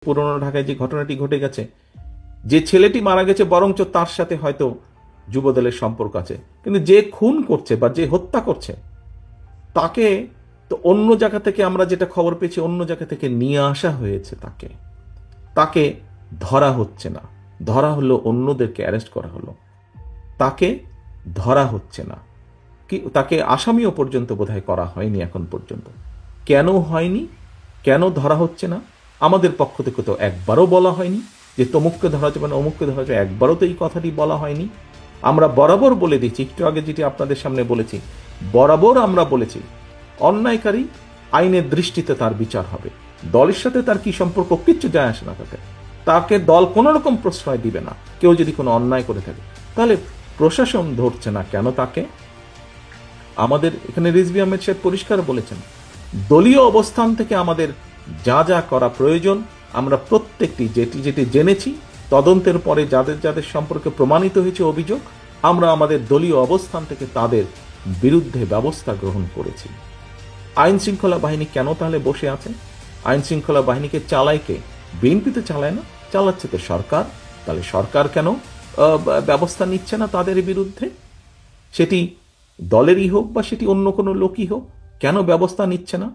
পুরনো ঢাকায় যে ঘটনাটি ঘটে গেছে, যে ছেলেটি মারা গেছে বরঞ্চ তার সাথে হয়তো যুবদলের সম্পর্ক আছে, কিন্তু যে খুন করছে বা যে হত্যা করছে তাকে তো অন্য জায়গা থেকে, আমরা যেটা খবর পেয়েছি, অন্য জায়গা থেকে নিয়ে আসা হয়েছে। তাকে ধরা হচ্ছে না, ধরা হলো অন্যদেরকে অ্যারেস্ট করা হলো, তাকে ধরা হচ্ছে না, কি তাকে আসামিও পর্যন্ত বোধহয় করা হয়নি এখন পর্যন্ত। কেন হয়নি, কেন ধরা হচ্ছে না? আমাদের পক্ষ থেকে তো একবারও বলা হয়নি যে তমুককে ধরা যাবে না, অমুককে ধরা যাবে, একবারও তো এই কথাটি বলা হয়নি। আমরা বরাবর বলে দিচ্ছি, একটু আগে যেটি আপনাদের সামনে বলেছি, বরাবর আমরা বলেছি অন্যায়কারী আইনের দৃষ্টিতে তার বিচার হবে। দলের সাথে তার কি সম্পর্ক, কিচ্ছু যায় আসে না তাতে। তাকে দল কোনো রকম প্রশ্রয় দিবে না কেউ যদি কোনো অন্যায় করে থাকে। তাহলে প্রশাসন ধরছে না কেন তাকে? আমাদের এখানে রিজভী আহমেদ সাহেব পরিষ্কার বলেছেন, দলীয় অবস্থান থেকে আমাদের যা যা করা প্রয়োজন আমরা প্রত্যেকটি যেটি যেটি জেনেছি, তদন্তের পরে যাদের যাদের সম্পর্কে প্রমাণিত হয়েছে অভিযোগ, আমরা আমাদের দলীয় অবস্থান থেকে তাদের বিরুদ্ধে ব্যবস্থা গ্রহণ করেছি। আইন শৃঙ্খলা বাহিনী কেন তাহলে বসে আছে? আইন শৃঙ্খলা বাহিনীকে চালায় কে? বিএনপি তো চালায় না, চালাচ্ছে তো সরকার। তাহলে সরকার কেন ব্যবস্থা নিচ্ছে না তাদের বিরুদ্ধে? সেটি দলেরই হোক বা সেটি অন্য কোনো লোকই হোক, কেন ব্যবস্থা নিচ্ছে না?